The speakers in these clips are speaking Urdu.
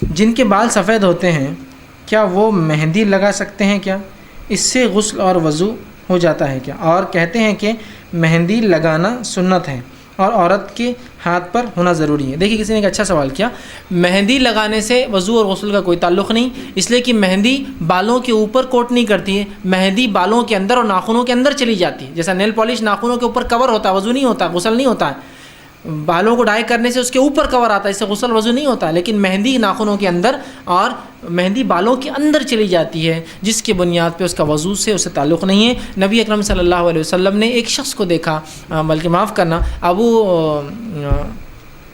جن کے بال سفید ہوتے ہیں کیا وہ مہندی لگا سکتے ہیں کیا؟ اس سے غسل اور وضو ہو جاتا ہے کیا؟ اور کہتے ہیں کہ مہندی لگانا سنت ہے اور عورت کے ہاتھ پر ہونا ضروری ہے۔ دیکھیے کسی نے ایک اچھا سوال کیا، مہندی لگانے سے وضو اور غسل کا کوئی تعلق نہیں، اس لیے کہ مہندی بالوں کے اوپر کوٹ نہیں کرتی ہے، مہندی بالوں کے اندر اور ناخنوں کے اندر چلی جاتی ہے۔ جیسا نیل پالش ناخنوں کے اوپر کور ہوتا ہے، وضو نہیں ہوتا، غسل نہیں ہوتا ہے۔ بالوں کو ڈائی کرنے سے اس کے اوپر کور آتا ہے، اس سے غسل وضو نہیں ہوتا ہے، لیکن مہندی ناخنوں کے اندر اور مہندی بالوں کے اندر چلی جاتی ہے، جس کی بنیاد پہ اس کا وضو سے اسے تعلق نہیں ہے۔ نبی اکرم صلی اللہ علیہ وسلم نے ایک شخص کو دیکھا، بلکہ معاف کرنا،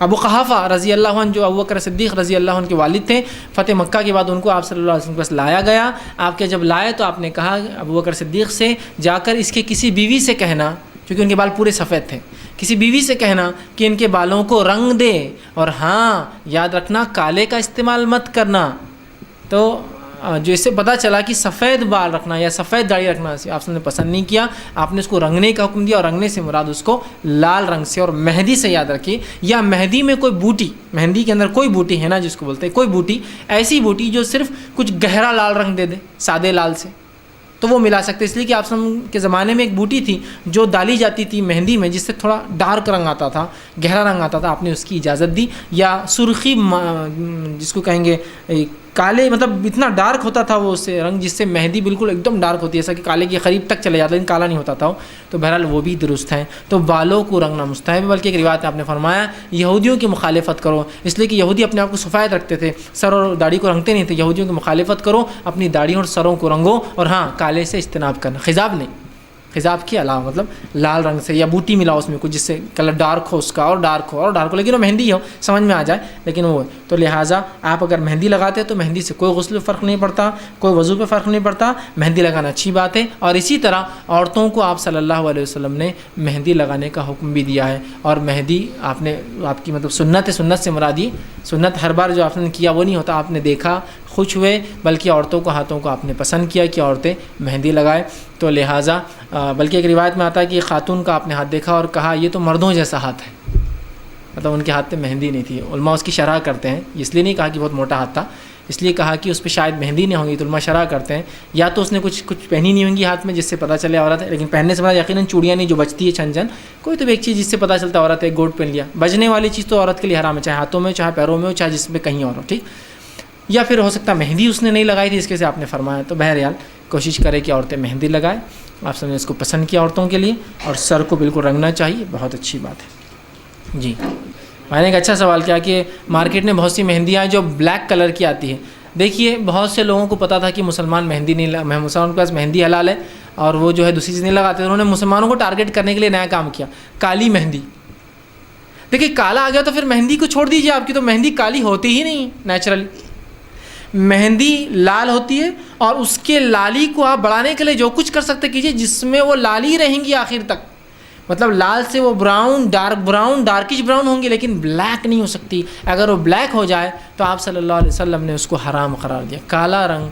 ابو قحافہ رضی اللہ عنہ جو ابو بکر صدیق رضی اللہ عنہ کے والد تھے، فتح مکہ کے بعد ان کو آپ صلی اللہ علیہ وسلم کے پاس لایا گیا۔ آپ کے جب لائے تو آپ نے کہا ابو بکر صدیق سے، جا کر اس کے کسی بیوی سے کہنا، کیونکہ ان کے بال پورے سفید تھے، کسی بیوی سے کہنا کہ ان کے بالوں کو رنگ دے، اور ہاں یاد رکھنا کالے کا استعمال مت کرنا۔ تو جو اس سے پتہ چلا کہ سفید بال رکھنا یا سفید داڑھی رکھنا آپ نے پسند نہیں کیا، آپ نے اس کو رنگنے کا حکم دیا، اور رنگنے سے مراد اس کو لال رنگ سے اور مہندی سے یاد رکھیے، یا مہندی میں کوئی بوٹی، مہندی کے اندر کوئی بوٹی ہے نا جس کو بولتے ہیں، کوئی بوٹی، ایسی بوٹی جو صرف کچھ گہرا لال رنگ دے دے سادے لال سے، تو وہ ملا سکتے، اس لیے کہ آپ کے زمانے میں ایک بوٹی تھی جو ڈالی جاتی تھی مہندی میں، جس سے تھوڑا ڈارک رنگ آتا تھا، گہرا رنگ آتا تھا، آپ نے اس کی اجازت دی، یا سرخی جس کو کہیں گے کالے، مطلب اتنا ڈارک ہوتا تھا وہ اس سے رنگ، جس سے مہندی بالکل ایک دم ڈارک ہوتی ہے، ایسا کہ کالے کے قریب تک چلے جاتا، لیکن کالا نہیں ہوتا تھا وہ، تو بہرحال وہ بھی درست ہیں۔ تو بالوں کو رنگنا مستحب ہے، بلکہ ایک روایت میں آپ نے فرمایا یہودیوں کی مخالفت کرو، اس لیے کہ یہودی اپنے آپ کو سفید رکھتے تھے، سر اور داڑھی کو رنگتے نہیں تھے، یہودیوں کی مخالفت کرو، اپنی داڑھی اور سروں کو رنگو، اور ہاں کالے سے اجتناب کرنا، خضاب نہیں، خضاب کے علاوہ مطلب لال رنگ سے، یا بوٹی ملاؤ اس میں کچھ جس سے کلر ڈارک ہو، اس کا اور ڈارک ہو اور ڈارک ہو، لیکن وہ مہندی ہو، سمجھ میں آ جائے، لیکن وہ تو لہٰذا آپ اگر مہندی لگاتے ہیں تو مہندی سے کوئی غسل پہ فرق نہیں پڑتا، کوئی وضو پہ فرق نہیں پڑتا، مہندی لگانا اچھی بات ہے۔ اور اسی طرح عورتوں کو آپ صلی اللہ علیہ وسلم نے مہندی لگانے کا حکم بھی دیا ہے، اور مہندی آپ کی مطلب سنت ہے، سنت سے مراد یہ سنت ہر بار جو آپ نے کیا وہ نہیں ہوتا، آپ نے دیکھا خوش ہوئے، بلکہ عورتوں کو ہاتھوں کو آپ نے پسند کیا کہ عورتیں مہندی لگائے، تو لہٰذا بلکہ ایک روایت میں آتا ہے کہ خاتون کا آپ نے ہاتھ دیکھا اور کہا یہ تو مردوں جیسا ہاتھ ہے، مطلب ان کے ہاتھ پہ مہندی نہیں تھی۔ علماء اس کی شرح کرتے ہیں، اس لیے نہیں کہا کہ بہت موٹا ہاتھ تھا، اس لیے کہا کہ اس پہ شاید مہندی نہیں ہوگی، تو علماء شرح کرتے ہیں یا تو اس نے کچھ پہنی نہیں ہوں گی ہاتھ میں جس سے پتہ چلے عورت ہے، لیکن پہننے سے بعد یقیناً چوڑیاں نہیں جو بچتی ہے چھن چھن، کوئی تو ایک چیز جس سے پتہ چلتا ہے عورت ہے، گوٹ پہن لیا، بجنے والی چیز تو عورت کے لیے حرام ہے، چاہے ہاتھوں میں، چاہے پیروں میں ہو، چاہے جس میں کہیں اور ہو، ٹھیک، یا پھر ہو سکتا ہے مہندی اس نے نہیں لگائی تھی، اس کے سے آپ نے فرمایا، تو بہرحال کوشش کرے کہ عورتیں مہندی لگائیں، آپ سب نے اس کو پسند کیا عورتوں کے لیے، اور سر کو بالکل رنگنا چاہیے، بہت اچھی بات ہے۔ جی میں نے ایک اچھا سوال کیا کہ مارکیٹ میں بہت سی مہندیاں جو بلیک کلر کی آتی ہے، دیکھیے بہت سے لوگوں کو پتا تھا کہ مسلمان مہندی نہیں، مسلمانوں کے پاس مہندی حلال ہے اور وہ جو ہے دوسری چیز نہیں لگاتے، انہوں نے مسلمانوں کو ٹارگٹ کرنے کے لیے نیا کام کیا، کالی مہندی۔ دیکھیے کالا آ گیا تو پھر مہندی کو چھوڑ دیجیے، آپ کی تو مہندی کالی ہوتی ہی نہیں نیچرلی، مہندی لال ہوتی ہے، اور اس کے لالی کو آپ بڑھانے کے لیے جو کچھ کر سکتے کیجیے، جس میں وہ لالی رہیں گی آخر تک، مطلب لال سے وہ براؤن، ڈارکش براؤن ہوں گی، لیکن بلیک نہیں ہو سکتی۔ اگر وہ بلیک ہو جائے تو آپ صلی اللہ علیہ وسلم نے اس کو حرام قرار دیا۔ کالا رنگ،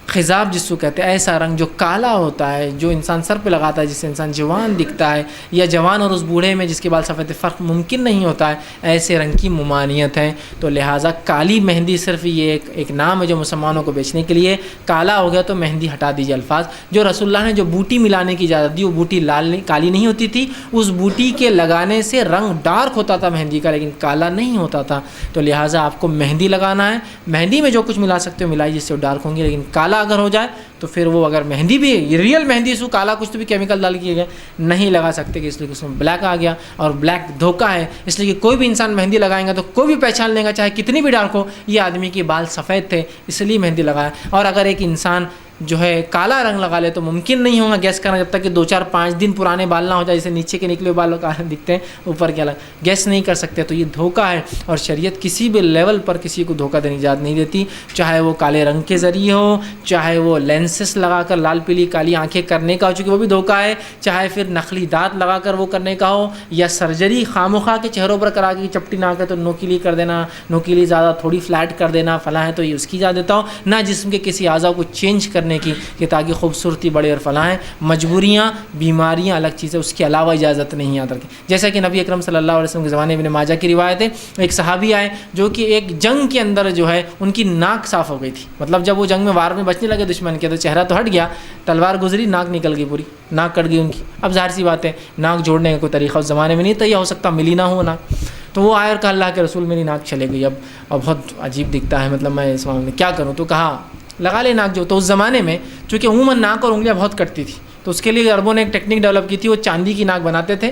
خضاب جس کو کہتے ہیں، ایسا رنگ جو کالا ہوتا ہے، جو انسان سر پہ لگاتا ہے جس سے انسان جوان دکھتا ہے، یا جوان اور اس بوڑھے میں جس کے بال سفید، فرق ممکن نہیں ہوتا ہے، ایسے رنگ کی ممانعت ہے۔ تو لہٰذا کالی مہندی صرف یہ ایک نام ہے جو مسلمانوں کو بیچنے کے لیے، کالا ہو گیا تو مہندی ہٹا دیجیے الفاظ۔ جو رسول اللہ نے جو بوٹی ملانے کی اجازت دی، وہ بوٹی کالی نہیں ہوتی تھی، اس بوٹی کے لگانے سے رنگ ڈارک ہوتا تھا مہندی کا، لیکن کالا نہیں ہوتا تھا۔ تو لہٰذا آپ کو مہندی لگانا ہے، مہندی میں جو کچھ ملا سکتے ہو ملائی جس سے وہ ڈارک ہوں گی، لیکن کالا اگر ہو جائے تو پھر وہ اگر مہندی بھی ریئل مہندی اس کو کالا کچھ تو بھی کیمیکل ڈال کیے گئے نہیں لگا سکتے، کہ اس لیے اس میں بلیک آ گیا، اور بلیک دھوکہ ہے، اس لیے کہ کوئی بھی انسان مہندی لگائیں گا تو کوئی بھی پہچان لے گا، چاہے کتنی بھی ڈارک ہو، یہ آدمی کے بال سفید تھے اس لیے مہندی لگایا۔ اور اگر ایک انسان جو ہے کالا رنگ لگا لے تو ممکن نہیں ہوگا گیس کرنا، جب تک کہ 2-4-5 دن پرانے بال نہ ہو جائے، جیسے نیچے کے نکلے بال کالے دکھتے ہیں، اوپر کے الگ گیس نہیں کر سکتے، تو یہ دھوکہ ہے، اور شریعت کسی بھی لیول پر کسی کو دھوکہ دینے کی اجازت نہیں دیتی، چاہے وہ کالے رنگ کے ذریعے ہو، چاہے وہ لینسز لگا کر لال پیلی کالی آنکھیں کرنے کا ہو، چونکہ وہ بھی دھوکہ ہے، چاہے پھر نقلی دانت لگا کر وہ کرنے کا ہو، یا سرجری خامخواہ کے چہروں پر کرا کے چپٹی نہ کرے تو نوکیلی کر دینا، نوکیلی زیادہ تھوڑی فلیٹ کر دینا فلاں ہے، تو یہ اس کی اجازت دیتا ہو، نہ جسم کے کسی اعضاء کو چینج کرنے کرنے کی کہ تاکہ خوبصورتی بڑھے اور فلاں ہے. مجبوریاں بیماریاں الگ چیز ہے, اس کے علاوہ اجازت نہیں یاد رکھیں. جیسا کہ نبی اکرم صلی اللہ علیہ وسلم کے زمانے میں ابن ماجہ کی روایت ہے, ایک صحابی آئے جو کہ ایک جنگ کے اندر جو ہے ان کی ناک صاف ہو گئی تھی. مطلب جب وہ جنگ میں وار میں بچنے لگے دشمن کے تو چہرہ تو ہٹ گیا, تلوار گزری, ناک نکل گئی, پوری ناک کٹ گئی ان کی. اب ظاہر سی بات ہے ناک جوڑنے کا کوئی طریقہ اس زمانے میں نہیں تھا, یا ہو سکتا ملی نہ ہو ناک. تو وہ آئے اور کہا اللہ کے رسول میری ناک چلے گئی اب بہت عجیب دکھتا ہے, مطلب میں اس معاملے میں کیا کروں. تو کہا لگا لے ناک جو. تو اس زمانے میں چونکہ عموماً ناک اور انگلیاں بہت کٹتی تھی تو اس کے لیے عربوں نے ایک ٹیکنیک ڈیولپ کی تھی, وہ چاندی کی ناک بناتے تھے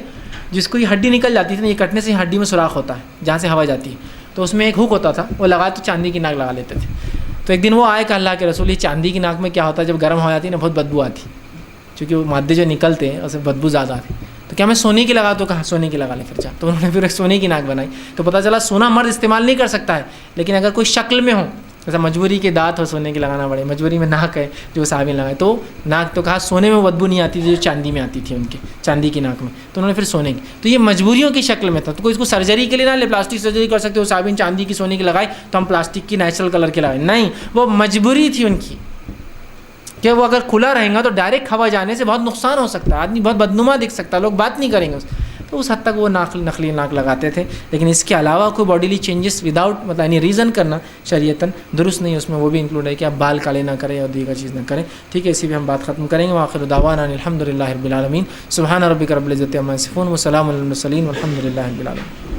جس کو یہ ہڈی نکل جاتی تھی نا, یہ کٹنے سے ہڈی میں سوراخ ہوتا ہے جہاں سے ہوا جاتی ہے, تو اس میں ایک ہک ہوتا تھا, وہ لگائے تو چاندی کی ناک لگا لیتے تھے. تو ایک دن وہ آئے کہ اللہ کے رسول یہ چاندی کی ناک میں کیا ہوتا ہے, جب گرم ہو جاتی ہے نا بہت بدبو آتی, چونکہ وہ مادے جو نکلتے ہیں اس میں بدبو زیادہ آتی. تو کیا میں سونے کی لگا, تو کہا سونے کی لگا لے پھر جا. تو انہوں نے پھر ایک سونے کی ناک بنائی. تو پتہ چلا سونا مرد استعمال نہیں کر سکتا ہے, لیکن اگر کوئی شکل میں ہو, جیسا مجبوری کے دانت ہو سونے کی لگانا پڑے, مجبوری میں ناک ہے جو صحابی نے لگائے, تو ناک تو کہا سونے میں بدبو نہیں آتی تھی جو چاندی میں آتی تھی ان کے, چاندی کی ناک میں. تو انہوں نے پھر سونے کی, تو یہ مجبوریوں کی شکل میں تھا. تو کوئی اس کو سرجری کے لیے نہ لے, پلاسٹک سرجری کر سکتے ہو, صحابی نے چاندی کی سونے کی لگائی تو ہم پلاسٹک کی نیچرل کلر کی لگائے, نہیں, وہ مجبوری تھی ان کی کہ وہ اگر کھلا رہیں گا تو ڈائریکٹ ہوا جانے سے بہت نقصان ہو سکتا ہے, آدمی بہت بدنما دکھ سکتا ہے, لوگ بات نہیں کریں گے اس. تو اس حد تک وہ نقلی ناک لگاتے تھے. لیکن اس کے علاوہ کوئی باڈیلی چینجز وداؤٹ مطلب اینی ریزن کرنا شریعتاً درست نہیں, اس میں وہ بھی انکلوڈ ہے کہ آپ بال کالے نہ کریں اور دیگر چیز نہ کریں. ٹھیک ہے, اسی پہ ہم بات ختم کریں گے. وآخر دعوانا الحمد للہ رب العالمین. سبحان ربک رب العزۃ عما یصفون وسلام علی المرسلین والحمد للہ رب العالمین.